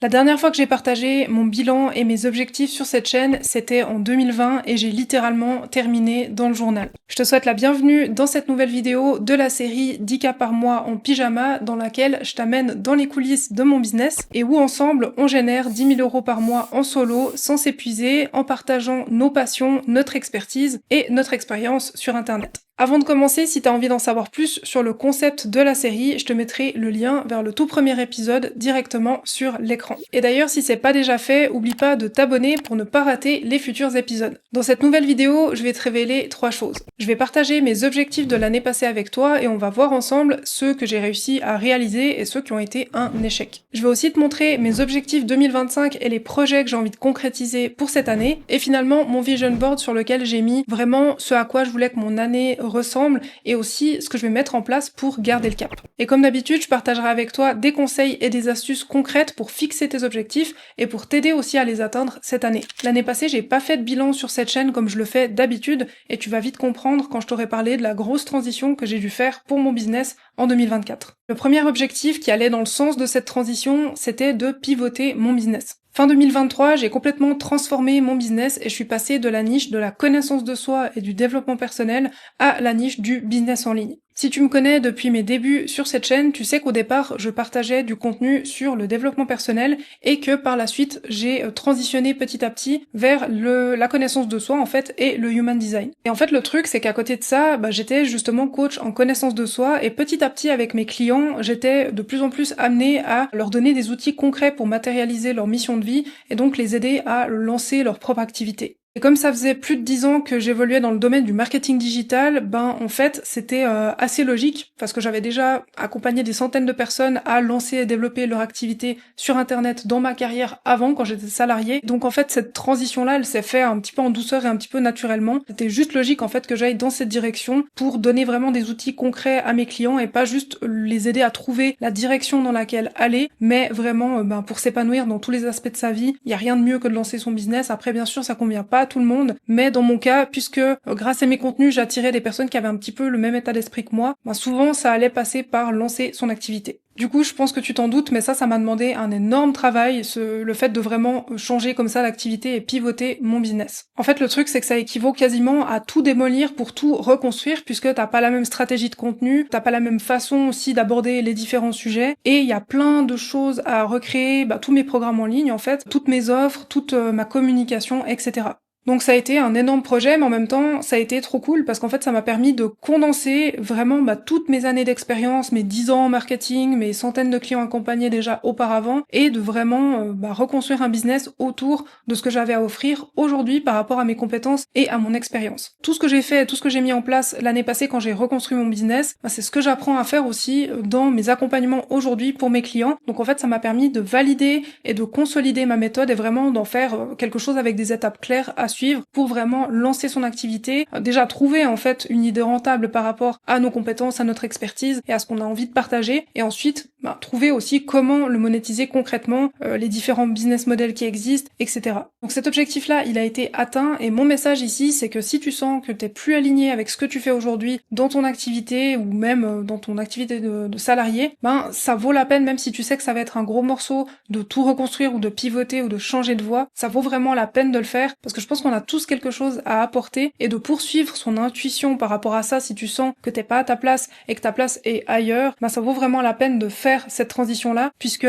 La dernière fois que j'ai partagé mon bilan et mes objectifs sur cette chaîne, c'était en 2020 et j'ai littéralement terminé dans le journal. Je te souhaite la bienvenue dans cette nouvelle vidéo de la série 10 cas par mois en pyjama dans laquelle je t'amène dans les coulisses de mon business et où ensemble on génère 10 000 € par mois en solo sans s'épuiser en partageant nos passions, notre expertise et notre expérience sur internet. Avant de commencer, si tu as envie d'en savoir plus sur le concept de la série, je te mettrai le lien vers le tout premier épisode directement sur l'écran. Et d'ailleurs, si c'est pas déjà fait, oublie pas de t'abonner pour ne pas rater les futurs épisodes. Dans cette nouvelle vidéo, je vais te révéler 3 choses. Je vais partager mes objectifs de l'année passée avec toi et on va voir ensemble ceux que j'ai réussi à réaliser et ceux qui ont été un échec. Je vais aussi te montrer mes objectifs 2025 et les projets que j'ai envie de concrétiser pour cette année et finalement mon vision board sur lequel j'ai mis vraiment ce à quoi je voulais que mon année ressemble et aussi ce que je vais mettre en place pour garder le cap. Et comme d'habitude, je partagerai avec toi des conseils et des astuces concrètes pour fixer tes objectifs et pour t'aider aussi à les atteindre cette année. L'année passée, j'ai pas fait de bilan sur cette chaîne comme je le fais d'habitude et tu vas vite comprendre quand je t'aurai parlé de la grosse transition que j'ai dû faire pour mon business en 2024. Le premier objectif qui allait dans le sens de cette transition, c'était de pivoter mon business. Fin 2023, j'ai complètement transformé mon business et je suis passée de la niche de la connaissance de soi et du développement personnel à la niche du business en ligne. Si tu me connais depuis mes débuts sur cette chaîne, tu sais qu'au départ, je partageais du contenu sur le développement personnel et que par la suite, j'ai transitionné petit à petit vers la connaissance de soi en fait et le human design. Et en fait, le truc, c'est qu'à côté de ça, j'étais justement coach en connaissance de soi et petit à petit avec mes clients, j'étais de plus en plus amenée à leur donner des outils concrets pour matérialiser leur mission de vie et donc les aider à lancer leur propre activité. Et comme ça faisait plus de 10 ans que j'évoluais dans le domaine du marketing digital, en fait, c'était assez logique parce que j'avais déjà accompagné des centaines de personnes à lancer et développer leur activité sur internet dans ma carrière avant, quand j'étais salariée. Donc en fait, cette transition-là, elle s'est faite un petit peu en douceur et un petit peu naturellement. C'était juste logique en fait que j'aille dans cette direction pour donner vraiment des outils concrets à mes clients et pas juste les aider à trouver la direction dans laquelle aller, mais vraiment pour s'épanouir dans tous les aspects de sa vie. Il y a rien de mieux que de lancer son business. Après, bien sûr, ça convient pas à tout le monde, mais dans mon cas, puisque grâce à mes contenus, j'attirais des personnes qui avaient un petit peu le même état d'esprit que moi, souvent ça allait passer par lancer son activité. Du coup, je pense que tu t'en doutes, mais ça m'a demandé un énorme travail, le fait de vraiment changer comme ça l'activité et pivoter mon business. En fait, le truc, c'est que ça équivaut quasiment à tout démolir pour tout reconstruire, puisque t'as pas la même stratégie de contenu, t'as pas la même façon aussi d'aborder les différents sujets, et il y a plein de choses à recréer, tous mes programmes en ligne, en fait, toutes mes offres, toute ma communication, etc. Donc ça a été un énorme projet, mais en même temps, ça a été trop cool parce qu'en fait, ça m'a permis de condenser vraiment toutes mes années d'expérience, mes 10 ans en marketing, mes centaines de clients accompagnés déjà auparavant, et de vraiment reconstruire un business autour de ce que j'avais à offrir aujourd'hui par rapport à mes compétences et à mon expérience. Tout ce que j'ai fait, tout ce que j'ai mis en place l'année passée quand j'ai reconstruit mon business, c'est ce que j'apprends à faire aussi dans mes accompagnements aujourd'hui pour mes clients. Donc en fait, ça m'a permis de valider et de consolider ma méthode et vraiment d'en faire quelque chose avec des étapes claires à suivre pour vraiment lancer son activité, déjà trouver en fait une idée rentable par rapport à nos compétences, à notre expertise et à ce qu'on a envie de partager, et ensuite trouver aussi comment le monétiser concrètement, les différents business models qui existent, etc. Donc cet objectif-là, il a été atteint, et mon message ici, c'est que si tu sens que t'es plus aligné avec ce que tu fais aujourd'hui dans ton activité ou même dans ton activité de salarié, ça vaut la peine, même si tu sais que ça va être un gros morceau de tout reconstruire ou de pivoter ou de changer de voie, ça vaut vraiment la peine de le faire parce que je pense qu'on a tous quelque chose à apporter, et de poursuivre son intuition par rapport à ça si tu sens que t'es pas à ta place et que ta place est ailleurs, ça vaut vraiment la peine de faire cette transition-là puisque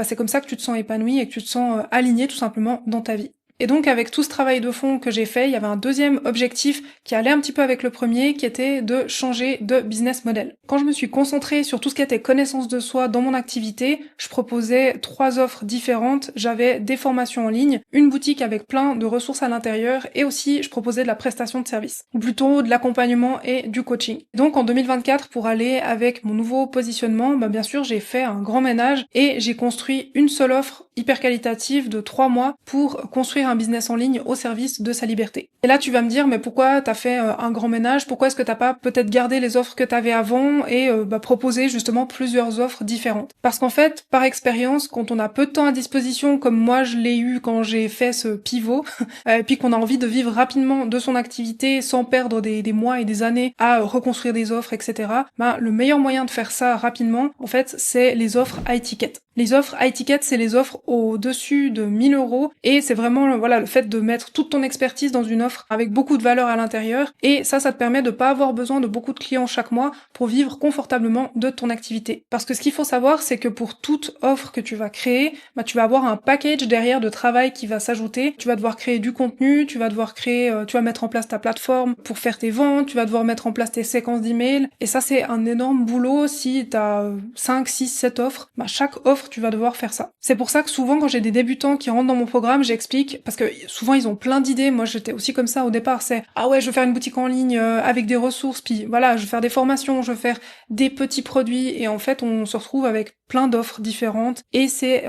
c'est comme ça que tu te sens épanoui et que tu te sens aligné tout simplement dans ta vie. Et donc avec tout ce travail de fond que j'ai fait, il y avait un deuxième objectif qui allait un petit peu avec le premier, qui était de changer de business model. Quand je me suis concentrée sur tout ce qui était connaissance de soi dans mon activité, je proposais 3 offres différentes. J'avais des formations en ligne, une boutique avec plein de ressources à l'intérieur, et aussi je proposais de la prestation de service, ou plutôt de l'accompagnement et du coaching. Et donc en 2024, pour aller avec mon nouveau positionnement, bien sûr j'ai fait un grand ménage et j'ai construit une seule offre hyper qualitative de 3 mois pour construire un business en ligne au service de sa liberté. Et là tu vas me dire, mais pourquoi t'as fait un grand ménage, pourquoi est-ce que t'as pas peut-être gardé les offres que t'avais avant et proposé justement plusieurs offres différentes? Parce qu'en fait, par expérience, quand on a peu de temps à disposition, comme moi je l'ai eu quand j'ai fait ce pivot, et puis qu'on a envie de vivre rapidement de son activité sans perdre des mois et des années à reconstruire des offres, etc., le meilleur moyen de faire ça rapidement, en fait, c'est les offres high ticket. Les offres high ticket, c'est les offres au-dessus de 1 000 € et c'est vraiment voilà le fait de mettre toute ton expertise dans une offre avec beaucoup de valeur à l'intérieur et ça te permet de pas avoir besoin de beaucoup de clients chaque mois pour vivre confortablement de ton activité. Parce que ce qu'il faut savoir, c'est que pour toute offre que tu vas créer, tu vas avoir un package derrière de travail qui va s'ajouter. Tu vas devoir créer du contenu, tu vas devoir tu vas mettre en place ta plateforme pour faire tes ventes, tu vas devoir mettre en place tes séquences d'emails et ça c'est un énorme boulot si t'as 5, 6, 7 offres. Chaque offre, tu vas devoir faire ça. C'est pour ça que souvent quand j'ai des débutants qui rentrent dans mon programme, j'explique parce que souvent ils ont plein d'idées. Moi j'étais aussi comme ça au départ, c'est ah ouais, je veux faire une boutique en ligne avec des ressources, puis voilà, je veux faire des formations, je veux faire des petits produits et en fait on se retrouve avec plein d'offres différentes et c'est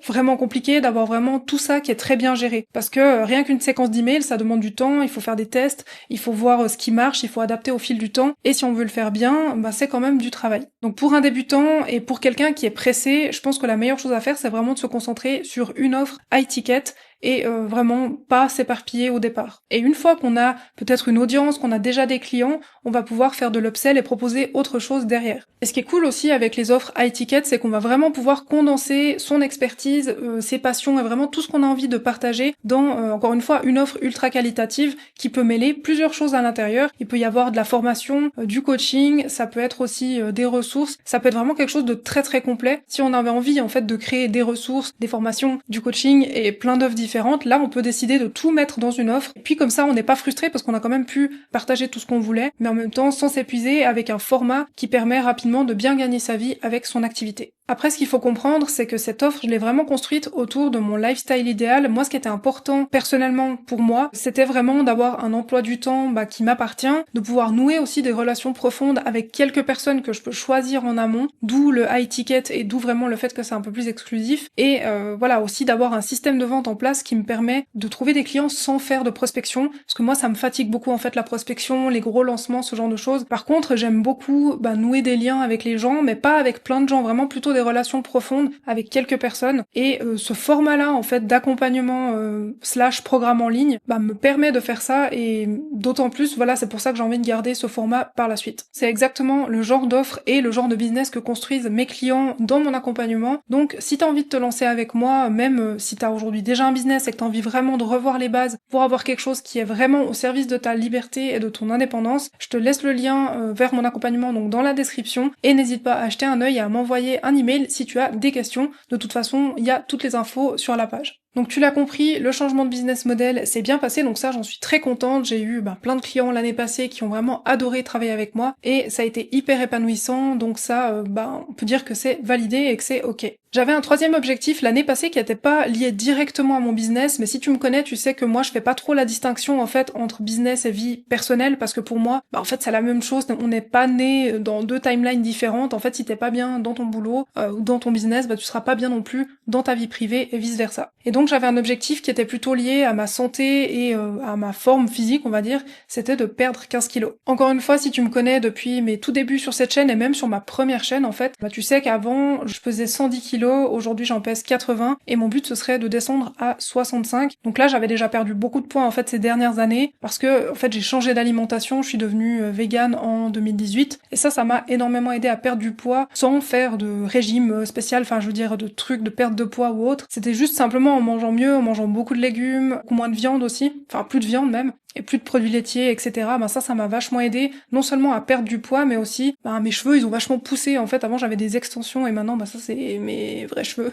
vraiment compliqué d'avoir vraiment tout ça qui est très bien géré parce que rien qu'une séquence d'emails ça demande du temps, il faut faire des tests, il faut voir ce qui marche, il faut adapter au fil du temps et si on veut le faire bien, c'est quand même du travail. Donc pour un débutant et pour quelqu'un qui est pressé, je pense que la meilleure chose à faire c'est vraiment de se concentrer sur une offre high ticket et vraiment pas s'éparpiller au départ. Et une fois qu'on a peut-être une audience, qu'on a déjà des clients, on va pouvoir faire de l'upsell et proposer autre chose derrière. Et ce qui est cool aussi avec les offres high ticket, c'est qu'on va vraiment pouvoir condenser son expertise, ses passions et vraiment tout ce qu'on a envie de partager dans, encore une fois, une offre ultra qualitative qui peut mêler plusieurs choses à l'intérieur. Il peut y avoir de la formation, du coaching, ça peut être aussi des ressources, ça peut être vraiment quelque chose de très très complet. Si on avait envie en fait de créer des ressources, des formations, du coaching et plein d'offres différentes, là on peut décider de tout mettre dans une offre et puis comme ça on n'est pas frustré parce qu'on a quand même pu partager tout ce qu'on voulait mais en même temps sans s'épuiser avec un format qui permet rapidement de bien gagner sa vie avec son activité. Après, ce qu'il faut comprendre, c'est que cette offre, je l'ai vraiment construite autour de mon lifestyle idéal. Moi, ce qui était important personnellement pour moi, c'était vraiment d'avoir un emploi du temps qui m'appartient, de pouvoir nouer aussi des relations profondes avec quelques personnes que je peux choisir en amont, d'où le high ticket et d'où vraiment le fait que c'est un peu plus exclusif. Et voilà, aussi d'avoir un système de vente en place qui me permet de trouver des clients sans faire de prospection, parce que moi, ça me fatigue beaucoup en fait la prospection, les gros lancements, ce genre de choses. Par contre, j'aime beaucoup nouer des liens avec les gens, mais pas avec plein de gens, vraiment plutôt des relations profondes avec quelques personnes et ce format-là en fait d'accompagnement / programme en ligne me permet de faire ça et d'autant plus voilà c'est pour ça que j'ai envie de garder ce format par la suite. C'est exactement le genre d'offre et le genre de business que construisent mes clients dans mon accompagnement. Donc si t'as envie de te lancer avec moi, même si t'as aujourd'hui déjà un business et que t'as envie vraiment de revoir les bases pour avoir quelque chose qui est vraiment au service de ta liberté et de ton indépendance, je te laisse le lien vers mon accompagnement donc dans la description et n'hésite pas à jeter un œil et à m'envoyer un email si tu as des questions. De toute façon, il y a toutes les infos sur la page. Donc tu l'as compris, le changement de business model s'est bien passé, donc ça j'en suis très contente. J'ai eu plein de clients l'année passée qui ont vraiment adoré travailler avec moi et ça a été hyper épanouissant, donc ça on peut dire que c'est validé et que c'est ok. J'avais un troisième objectif l'année passée qui n'était pas lié directement à mon business, mais si tu me connais, tu sais que moi je fais pas trop la distinction en fait entre business et vie personnelle parce que pour moi, en fait c'est la même chose, on n'est pas né dans deux timelines différentes. En fait, si t'es pas bien dans ton boulot ou dans ton business, tu seras pas bien non plus dans ta vie privée et vice versa. Et donc j'avais un objectif qui était plutôt lié à ma santé et à ma forme physique, on va dire, c'était de perdre 15 kilos. Encore une fois, si tu me connais depuis mes tout débuts sur cette chaîne et même sur ma première chaîne en fait, tu sais qu'avant je pesais 110 kilos, aujourd'hui j'en pèse 80 et mon but ce serait de descendre à 65. Donc là j'avais déjà perdu beaucoup de poids en fait ces dernières années parce que en fait j'ai changé d'alimentation, je suis devenue végane en 2018 et ça m'a énormément aidé à perdre du poids sans faire de régime spécial, enfin je veux dire de trucs de perte de poids ou autre. C'était juste simplement en mangeant mieux, en mangeant beaucoup de légumes, beaucoup moins de viande aussi, enfin plus de viande même, et plus de produits laitiers, etc. Ça m'a vachement aidé, non seulement à perdre du poids, mais aussi, mes cheveux, ils ont vachement poussé. En fait, avant, j'avais des extensions, et maintenant, ça, c'est mes vrais cheveux.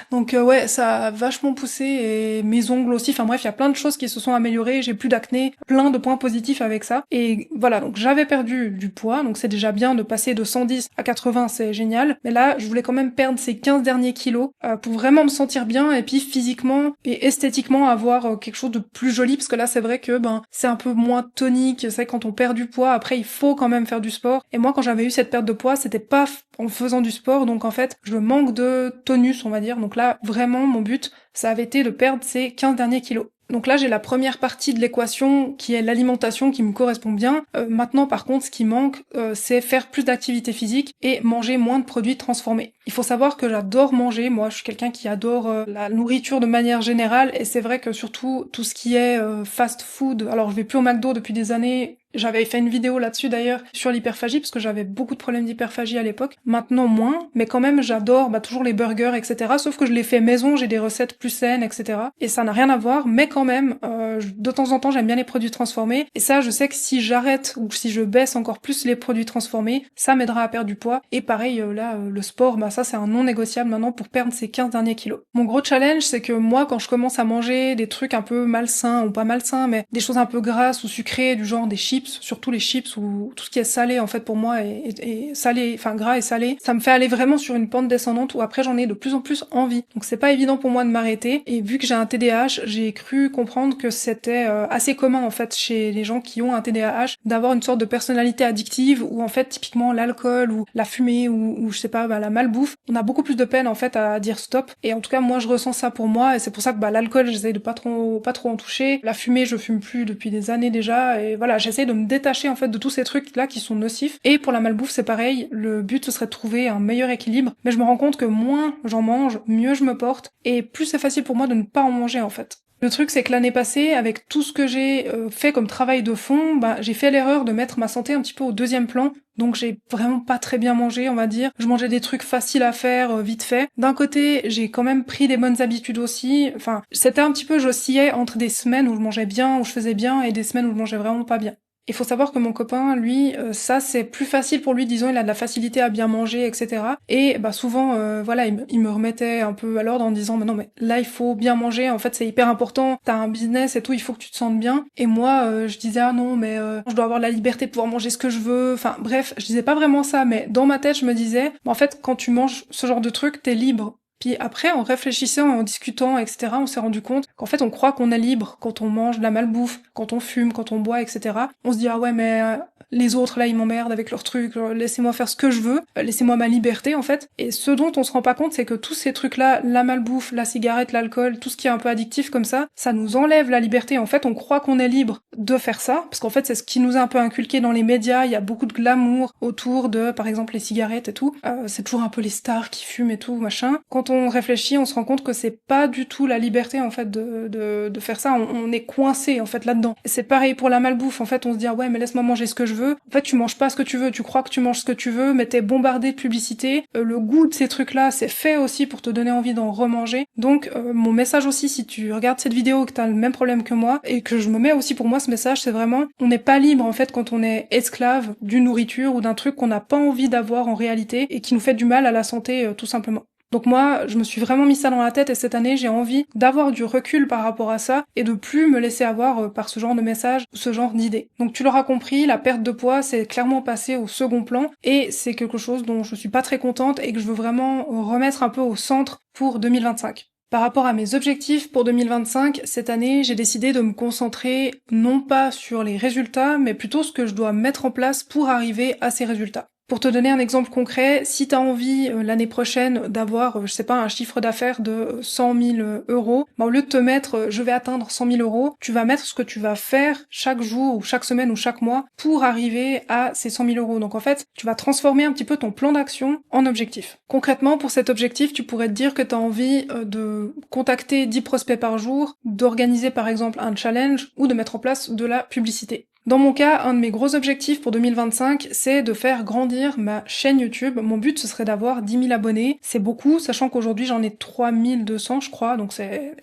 Donc, ouais, ça a vachement poussé, et mes ongles aussi. Enfin bref, il y a plein de choses qui se sont améliorées, j'ai plus d'acné, plein de points positifs avec ça. Et voilà, donc j'avais perdu du poids, donc c'est déjà bien de passer de 110 à 80, c'est génial. Mais là, je voulais quand même perdre ces 15 derniers kilos, pour vraiment me sentir bien, et puis physiquement et esthétiquement avoir quelque chose de plus joli, parce que là, c'est vrai que, c'est un peu moins tonique, c'est vrai que quand on perd du poids, après il faut quand même faire du sport. Et moi quand j'avais eu cette perte de poids, c'était pas en faisant du sport, donc en fait je manque de tonus on va dire. Donc là vraiment mon but ça avait été de perdre ces 15 derniers kilos. Donc là, j'ai la première partie de l'équation qui est l'alimentation qui me correspond bien. Maintenant, par contre, ce qui manque, c'est faire plus d'activité physique et manger moins de produits transformés. Il faut savoir que j'adore manger. Moi, je suis quelqu'un qui adore la nourriture de manière générale et c'est vrai que surtout tout ce qui est fast food. Alors, je vais plus au McDo depuis des années. J'avais fait une vidéo là-dessus d'ailleurs sur l'hyperphagie parce que j'avais beaucoup de problèmes d'hyperphagie à l'époque. Maintenant moins, mais quand même j'adore toujours les burgers, etc. Sauf que je les fais maison, j'ai des recettes plus saines, etc. Et ça n'a rien à voir, mais quand même, de temps en temps j'aime bien les produits transformés. Et ça, je sais que si j'arrête ou si je baisse encore plus les produits transformés, ça m'aidera à perdre du poids. Et pareil, le sport, ça c'est un non négociable maintenant pour perdre ces 15 derniers kilos. Mon gros challenge, c'est que moi, quand je commence à manger des trucs un peu malsains, ou pas malsains, mais des choses un peu grasses ou sucrées, du genre des chips, surtout les chips ou tout ce qui est salé en fait pour moi et salé, enfin gras et salé, ça me fait aller vraiment sur une pente descendante où après j'en ai de plus en plus envie. Donc c'est pas évident pour moi de m'arrêter et vu que j'ai un TDAH, j'ai cru comprendre que c'était assez commun en fait chez les gens qui ont un TDAH d'avoir une sorte de personnalité addictive où en fait typiquement l'alcool ou la fumée ou je sais pas la malbouffe, on a beaucoup plus de peine en fait à dire stop et en tout cas moi je ressens ça pour moi et c'est pour ça que l'alcool j'essaie de pas trop en toucher, la fumée je fume plus depuis des années déjà et voilà j'essaie de me détacher en fait de tous ces trucs là qui sont nocifs et pour la malbouffe c'est pareil, le but ce serait de trouver un meilleur équilibre mais je me rends compte que moins j'en mange, mieux je me porte et plus c'est facile pour moi de ne pas en manger en fait. Le truc, c'est que l'année passée, avec tout ce que j'ai fait comme travail de fond, j'ai fait l'erreur de mettre ma santé un petit peu au deuxième plan. Donc j'ai vraiment pas très bien mangé, on va dire. Je mangeais des trucs faciles à faire, vite fait. D'un côté, j'ai quand même pris des bonnes habitudes aussi. Enfin, c'était un petit peu, j'oscillais entre des semaines où je mangeais bien, où je faisais bien, et des semaines où je mangeais vraiment pas bien. Il faut savoir que mon copain, lui, ça c'est plus facile pour lui, disons, il a de la facilité à bien manger, etc. Et souvent, il me remettait un peu à l'ordre en disant, mais non, mais là il faut bien manger, en fait c'est hyper important, t'as un business et tout, il faut que tu te sentes bien. Et moi, je disais, ah non, mais je dois avoir la liberté de pouvoir manger ce que je veux. Enfin bref, je disais pas vraiment ça, mais dans ma tête, je me disais, en fait, quand tu manges ce genre de truc, t'es libre. Puis après, en réfléchissant, en discutant, etc., on s'est rendu compte qu'en fait, on croit qu'on est libre quand on mange de la malbouffe, quand on fume, quand on boit, etc. On se dit, ah ouais, mais les autres, là, ils m'emmerdent avec leurs trucs, laissez-moi faire ce que je veux, laissez-moi ma liberté, en fait. Et ce dont on se rend pas compte, c'est que tous ces trucs-là, la malbouffe, la cigarette, l'alcool, tout ce qui est un peu addictif comme ça nous enlève la liberté. En fait, on croit qu'on est libre de faire ça, parce qu'en fait, c'est ce qui nous a un peu inculqué dans les médias, il y a beaucoup de glamour autour de, par exemple, les cigarettes et tout. C'est toujours un peu les stars qui fument et tout, machin. Quand on réfléchit, on se rend compte que c'est pas du tout la liberté en fait de faire ça, on est coincé en fait là-dedans. Et c'est pareil pour la malbouffe, en fait on se dit ah ouais mais laisse-moi manger ce que je veux. En fait tu manges pas ce que tu veux, tu crois que tu manges ce que tu veux, mais t'es bombardé de publicité. Le goût de ces trucs-là, c'est fait aussi pour te donner envie d'en remanger. Donc mon message aussi, si tu regardes cette vidéo et que t'as le même problème que moi, et que je me mets aussi pour moi ce message, c'est vraiment, on n'est pas libre en fait quand on est esclave d'une nourriture ou d'un truc qu'on n'a pas envie d'avoir en réalité et qui nous fait du mal à la santé tout simplement. Donc moi, je me suis vraiment mis ça dans la tête et cette année, j'ai envie d'avoir du recul par rapport à ça et de plus me laisser avoir par ce genre de messages, ce genre d'idées. Donc tu l'auras compris, la perte de poids, c'est clairement passé au second plan et c'est quelque chose dont je suis pas très contente et que je veux vraiment remettre un peu au centre pour 2025. Par rapport à mes objectifs pour 2025, cette année, j'ai décidé de me concentrer non pas sur les résultats, mais plutôt ce que je dois mettre en place pour arriver à ces résultats. Pour te donner un exemple concret, si t'as envie l'année prochaine d'avoir, je sais pas, un chiffre d'affaires de 100 000 euros, au lieu de te mettre je vais atteindre 100 000 euros, tu vas mettre ce que tu vas faire chaque jour ou chaque semaine ou chaque mois pour arriver à ces 100 000 euros. Donc en fait, tu vas transformer un petit peu ton plan d'action en objectif. Concrètement, pour cet objectif, tu pourrais te dire que t'as envie de contacter 10 prospects par jour, d'organiser par exemple un challenge ou de mettre en place de la publicité. Dans mon cas, un de mes gros objectifs pour 2025, c'est de faire grandir ma chaîne YouTube. Mon but, ce serait d'avoir 10 000 abonnés. C'est beaucoup, sachant qu'aujourd'hui, j'en ai 3200, je crois, donc c'est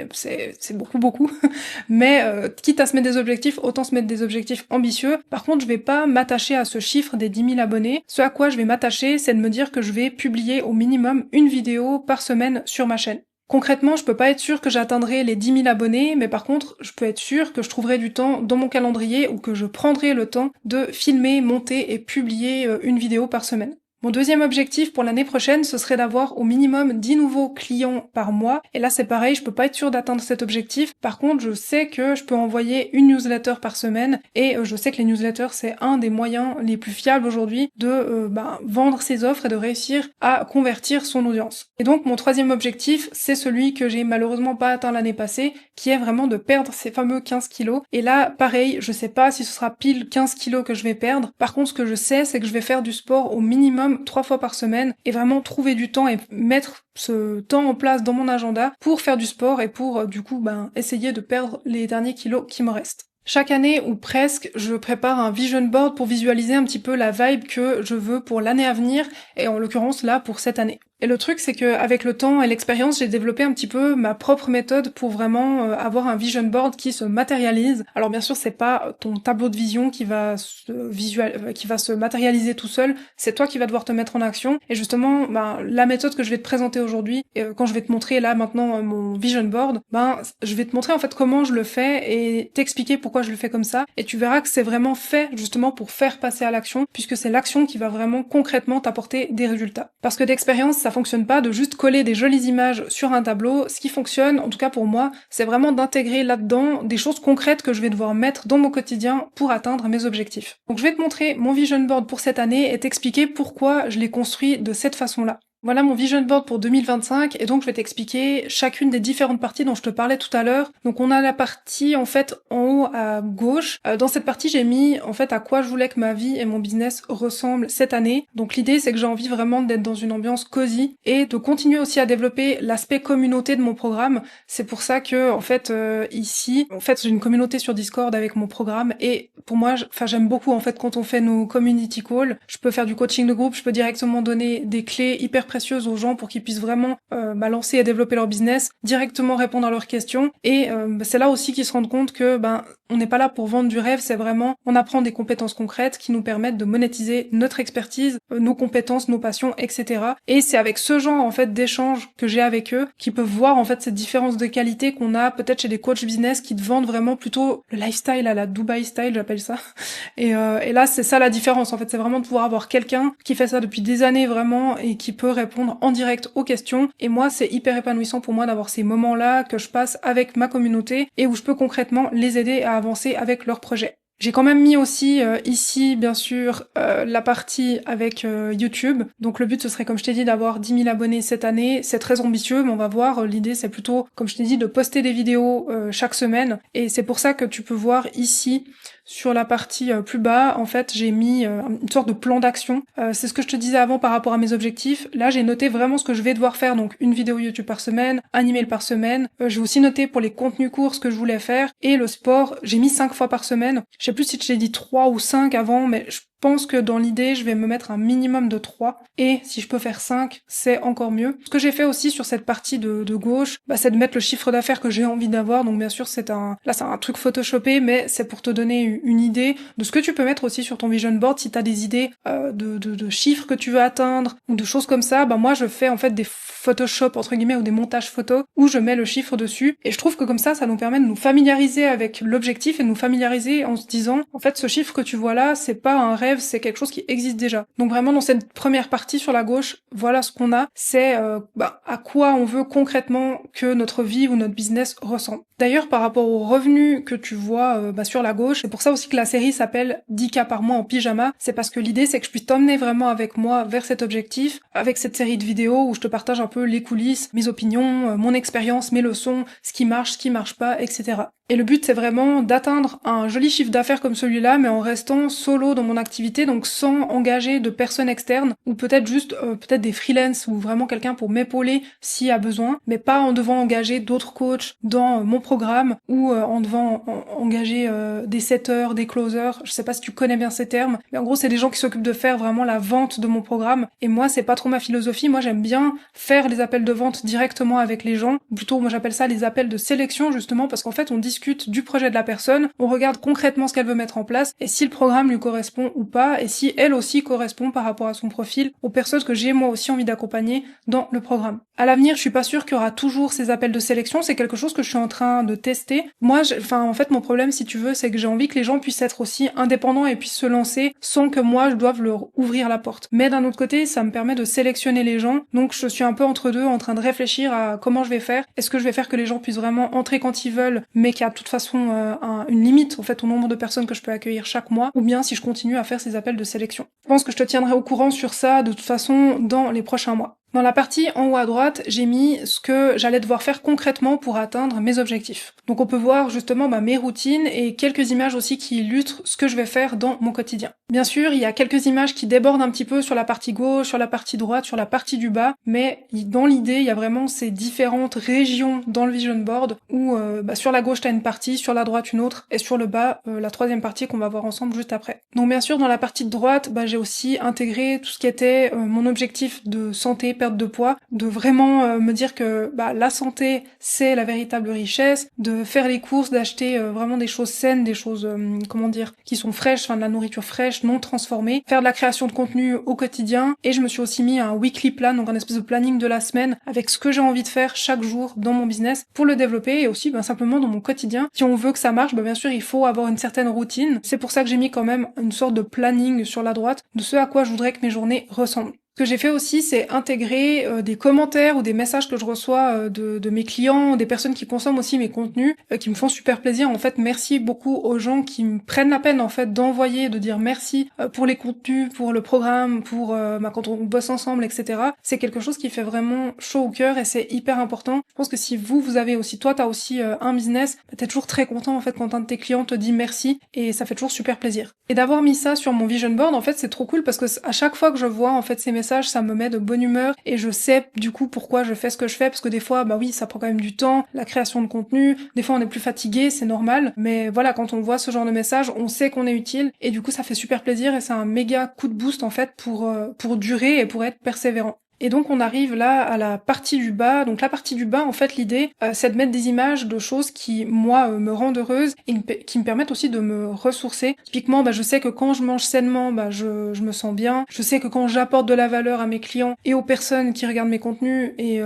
beaucoup. Mais quitte à se mettre des objectifs, autant se mettre des objectifs ambitieux. Par contre, je vais pas m'attacher à ce chiffre des 10 000 abonnés. Ce à quoi je vais m'attacher, c'est de me dire que je vais publier au minimum une vidéo par semaine sur ma chaîne. Concrètement, je peux pas être sûre que j'atteindrai les 10 000 abonnés, mais par contre, je peux être sûre que je trouverai du temps dans mon calendrier ou que je prendrai le temps de filmer, monter et publier une vidéo par semaine. Mon deuxième objectif pour l'année prochaine, ce serait d'avoir au minimum 10 nouveaux clients par mois. Et là, c'est pareil, je peux pas être sûre d'atteindre cet objectif. Par contre, je sais que je peux envoyer une newsletter par semaine et je sais que les newsletters, c'est un des moyens les plus fiables aujourd'hui de vendre ses offres et de réussir à convertir son audience. Et donc, mon troisième objectif, c'est celui que j'ai malheureusement pas atteint l'année passée, qui est vraiment de perdre ces fameux 15 kilos. Et là, pareil, je sais pas si ce sera pile 15 kilos que je vais perdre. Par contre, ce que je sais, c'est que je vais faire du sport au minimum 3 fois par semaine et vraiment trouver du temps et mettre ce temps en place dans mon agenda pour faire du sport et pour essayer de perdre les derniers kilos qui me restent. Chaque année ou presque, je prépare un vision board pour visualiser un petit peu la vibe que je veux pour l'année à venir, et en l'occurrence là pour cette année. Et le truc, c'est que avec le temps et l'expérience, j'ai développé un petit peu ma propre méthode pour vraiment avoir un vision board qui se matérialise. Alors bien sûr, c'est pas ton tableau de vision qui va se matérialiser tout seul. C'est toi qui vas devoir te mettre en action. Et justement, la méthode que je vais te présenter aujourd'hui, quand je vais te montrer là maintenant mon vision board, je vais te montrer en fait comment je le fais et t'expliquer pourquoi je le fais comme ça. Et tu verras que c'est vraiment fait justement pour faire passer à l'action, puisque c'est l'action qui va vraiment concrètement t'apporter des résultats. Parce que d'expérience, ça fonctionne pas de juste coller des jolies images sur un tableau. Ce qui fonctionne, en tout cas pour moi, c'est vraiment d'intégrer là-dedans des choses concrètes que je vais devoir mettre dans mon quotidien pour atteindre mes objectifs. Donc je vais te montrer mon vision board pour cette année et t'expliquer pourquoi je l'ai construit de cette façon-là. Voilà mon vision board pour 2025 et donc je vais t'expliquer chacune des différentes parties dont je te parlais tout à l'heure. Donc on a la partie en fait en haut à gauche. Dans cette partie j'ai mis en fait à quoi je voulais que ma vie et mon business ressemblent cette année. Donc l'idée c'est que j'ai envie vraiment d'être dans une ambiance cosy et de continuer aussi à développer l'aspect communauté de mon programme. C'est pour ça que en fait ici en fait j'ai une communauté sur Discord avec mon programme et pour moi j'aime beaucoup en fait quand on fait nos community calls. Je peux faire du coaching de groupe, je peux directement donner des clés hyper précieuses aux gens pour qu'ils puissent vraiment lancer et développer leur business, directement répondre à leurs questions et c'est là aussi qu'ils se rendent compte que on n'est pas là pour vendre du rêve, c'est vraiment on apprend des compétences concrètes qui nous permettent de monétiser notre expertise, nos compétences, nos passions, etc. Et c'est avec ce genre en fait d'échange que j'ai avec eux qui peuvent voir en fait cette différence de qualité qu'on a peut-être chez des coachs business qui te vendent vraiment plutôt le lifestyle à la Dubai style, j'appelle ça. Et là c'est ça la différence en fait, c'est vraiment de pouvoir avoir quelqu'un qui fait ça depuis des années vraiment et qui peut répondre en direct aux questions. Et moi c'est hyper épanouissant pour moi d'avoir ces moments-là que je passe avec ma communauté et où je peux concrètement les aider à avancer avec leurs projets. J'ai quand même mis aussi ici, bien sûr, la partie avec YouTube. Donc le but, ce serait, comme je t'ai dit, d'avoir 10 000 abonnés cette année. C'est très ambitieux, mais on va voir. L'idée, c'est plutôt, comme je t'ai dit, de poster des vidéos chaque semaine. Et c'est pour ça que tu peux voir ici, sur la partie plus bas, en fait, j'ai mis une sorte de plan d'action. C'est ce que je te disais avant par rapport à mes objectifs. Là, j'ai noté vraiment ce que je vais devoir faire. Donc une vidéo YouTube par semaine, un email par semaine. J'ai aussi noté pour les contenus courts ce que je voulais faire. Et le sport, j'ai mis 5 fois par semaine. Je sais plus si je t'ai dit 3 ou 5 avant, mais je pense que dans l'idée, je vais me mettre un minimum de 3. Et si je peux faire 5, c'est encore mieux. Ce que j'ai fait aussi sur cette partie de gauche, c'est de mettre le chiffre d'affaires que j'ai envie d'avoir. Donc bien sûr, c'est un truc photoshopé, mais c'est pour te donner une idée de ce que tu peux mettre aussi sur ton vision board si t'as des idées de chiffres que tu veux atteindre ou de choses comme ça. Moi, je fais en fait des Photoshop entre guillemets ou des montages photos où je mets le chiffre dessus. Et je trouve que comme ça nous permet de nous familiariser avec l'objectif et de nous familiariser en se disant, en fait, ce chiffre que tu vois là, c'est pas un rêve, c'est quelque chose qui existe déjà. Donc vraiment dans cette première partie sur la gauche, voilà ce qu'on a, c'est à quoi on veut concrètement que notre vie ou notre business ressemble. D'ailleurs, par rapport aux revenus que tu vois sur la gauche, c'est pour ça aussi que la série s'appelle 10 cas par mois en pyjama, c'est parce que l'idée c'est que je puisse t'emmener vraiment avec moi vers cet objectif, avec cette série de vidéos où je te partage un peu les coulisses, mes opinions, mon expérience, mes leçons, ce qui marche pas, etc. Et le but c'est vraiment d'atteindre un joli chiffre d'affaires comme celui-là, mais en restant solo dans mon activité, donc sans engager de personnes externes, ou peut-être juste peut-être des freelances ou vraiment quelqu'un pour m'épauler s'il y a besoin, mais pas en devant engager d'autres coachs dans mon programme ou en devant engager des setters, des closers. Je sais pas si tu connais bien ces termes, mais en gros c'est des gens qui s'occupent de faire vraiment la vente de mon programme. Et moi c'est pas trop ma philosophie. Moi j'aime bien faire les appels de vente directement avec les gens. Plutôt moi j'appelle ça les appels de sélection justement parce qu'en fait on discute du projet de la personne, on regarde concrètement ce qu'elle veut mettre en place et si le programme lui correspond ou pas et si elle aussi correspond par rapport à son profil aux personnes que j'ai moi aussi envie d'accompagner dans le programme. À l'avenir, je suis pas sûre qu'il y aura toujours ces appels de sélection, c'est quelque chose que je suis en train de tester. Moi, en fait, mon problème, si tu veux, c'est que j'ai envie que les gens puissent être aussi indépendants et puissent se lancer sans que moi, je doive leur ouvrir la porte. Mais d'un autre côté, ça me permet de sélectionner les gens, donc je suis un peu entre deux, en train de réfléchir à comment je vais faire. Est-ce que je vais faire que les gens puissent vraiment entrer quand ils veulent, mais qu'il y a de toute façon une limite, en fait, au nombre de personnes que je peux accueillir chaque mois, ou bien si je continue à faire ces appels de sélection. Je pense que je te tiendrai au courant sur ça, de toute façon, dans les prochains mois. Dans la partie en haut à droite, j'ai mis ce que j'allais devoir faire concrètement pour atteindre mes objectifs. Donc on peut voir justement mes routines et quelques images aussi qui illustrent ce que je vais faire dans mon quotidien. Bien sûr, il y a quelques images qui débordent un petit peu sur la partie gauche, sur la partie droite, sur la partie du bas, mais dans l'idée, il y a vraiment ces différentes régions dans le vision board où sur la gauche, t'as une partie, sur la droite une autre, et sur le bas, la troisième partie qu'on va voir ensemble juste après. Donc bien sûr, dans la partie de droite, j'ai aussi intégré tout ce qui était mon objectif de santé, perte de poids, de vraiment me dire que la santé c'est la véritable richesse, de faire les courses, d'acheter vraiment des choses saines, des choses qui sont fraîches, de la nourriture fraîche, non transformée, faire de la création de contenu au quotidien, et je me suis aussi mis un weekly plan, donc un espèce de planning de la semaine avec ce que j'ai envie de faire chaque jour dans mon business pour le développer et aussi simplement dans mon quotidien. Si on veut que ça marche, bien sûr il faut avoir une certaine routine. C'est pour ça que j'ai mis quand même une sorte de planning sur la droite de ce à quoi je voudrais que mes journées ressemblent. Ce que j'ai fait aussi, c'est intégrer des commentaires ou des messages que je reçois de mes clients, des personnes qui consomment aussi mes contenus, qui me font super plaisir. En fait, merci beaucoup aux gens qui me prennent la peine en fait d'envoyer, de dire merci pour les contenus, pour le programme, pour quand on bosse ensemble, etc. C'est quelque chose qui fait vraiment chaud au cœur et c'est hyper important. Je pense que si vous avez aussi, toi t'as aussi un business, t'es toujours très content en fait quand un de tes clients te dit merci et ça fait toujours super plaisir. Et d'avoir mis ça sur mon vision board, en fait, c'est trop cool parce que à chaque fois que je vois en fait ces messages, ça me met de bonne humeur et je sais du coup pourquoi je fais ce que je fais, parce que des fois oui, ça prend quand même du temps, la création de contenu, des fois on est plus fatigué, c'est normal, mais voilà, quand on voit ce genre de message, on sait qu'on est utile et du coup ça fait super plaisir et c'est un méga coup de boost en fait pour durer et pour être persévérant. Et donc on arrive là à la partie du bas. Donc la partie du bas, en fait, l'idée, c'est de mettre des images de choses qui, moi, me rendent heureuse et qui me permettent aussi de me ressourcer. Typiquement, je sais que quand je mange sainement, je me sens bien. Je sais que quand j'apporte de la valeur à mes clients et aux personnes qui regardent mes contenus, et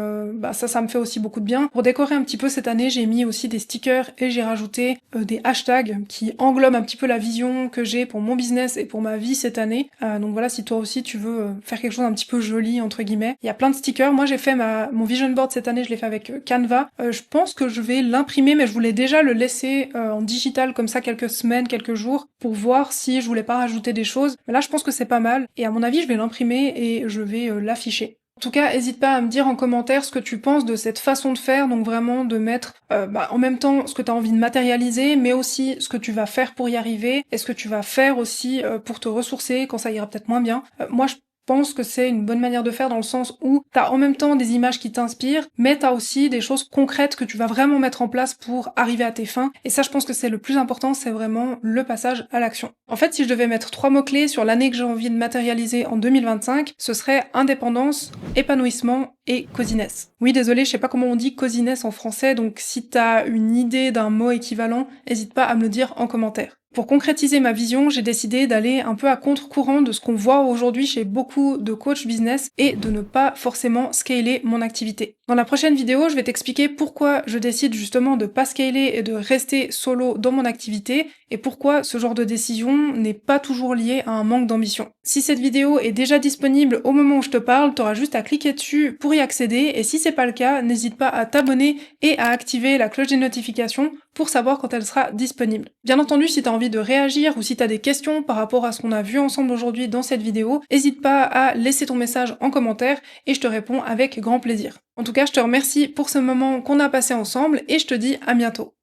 ça me fait aussi beaucoup de bien. Pour décorer un petit peu cette année, j'ai mis aussi des stickers et j'ai rajouté des hashtags qui englobent un petit peu la vision que j'ai pour mon business et pour ma vie cette année. Donc voilà, si toi aussi tu veux faire quelque chose un petit peu joli, entre guillemets, il y a plein de stickers. Moi, j'ai fait mon vision board cette année, je l'ai fait avec Canva. Je pense que je vais l'imprimer, mais je voulais déjà le laisser en digital comme ça quelques semaines, quelques jours, pour voir si je voulais pas rajouter des choses. Mais là, je pense que c'est pas mal. Et à mon avis, je vais l'imprimer et je vais l'afficher. En tout cas, n'hésite pas à me dire en commentaire ce que tu penses de cette façon de faire, donc vraiment de mettre en même temps ce que tu as envie de matérialiser, mais aussi ce que tu vas faire pour y arriver, et ce que tu vas faire aussi pour te ressourcer quand ça ira peut-être moins bien. Moi, je pense que c'est une bonne manière de faire dans le sens où t'as en même temps des images qui t'inspirent, mais t'as aussi des choses concrètes que tu vas vraiment mettre en place pour arriver à tes fins. Et ça, je pense que c'est le plus important, c'est vraiment le passage à l'action. En fait, si je devais mettre 3 mots-clés sur l'année que j'ai envie de matérialiser en 2025, ce serait indépendance, épanouissement et coziness. Oui, désolé, je sais pas comment on dit coziness en français, donc si t'as une idée d'un mot équivalent, n'hésite pas à me le dire en commentaire. Pour concrétiser ma vision, j'ai décidé d'aller un peu à contre-courant de ce qu'on voit aujourd'hui chez beaucoup de coachs business et de ne pas forcément scaler mon activité. Dans la prochaine vidéo, je vais t'expliquer pourquoi je décide justement de pas scaler et de rester solo dans mon activité et pourquoi ce genre de décision n'est pas toujours lié à un manque d'ambition. Si cette vidéo est déjà disponible au moment où je te parle, t'auras juste à cliquer dessus pour y accéder et si c'est pas le cas, n'hésite pas à t'abonner et à activer la cloche des notifications pour savoir quand elle sera disponible. Bien entendu, si t'as envie de réagir ou si t'as des questions par rapport à ce qu'on a vu ensemble aujourd'hui dans cette vidéo, n'hésite pas à laisser ton message en commentaire et je te réponds avec grand plaisir. En tout cas, je te remercie pour ce moment qu'on a passé ensemble et je te dis à bientôt.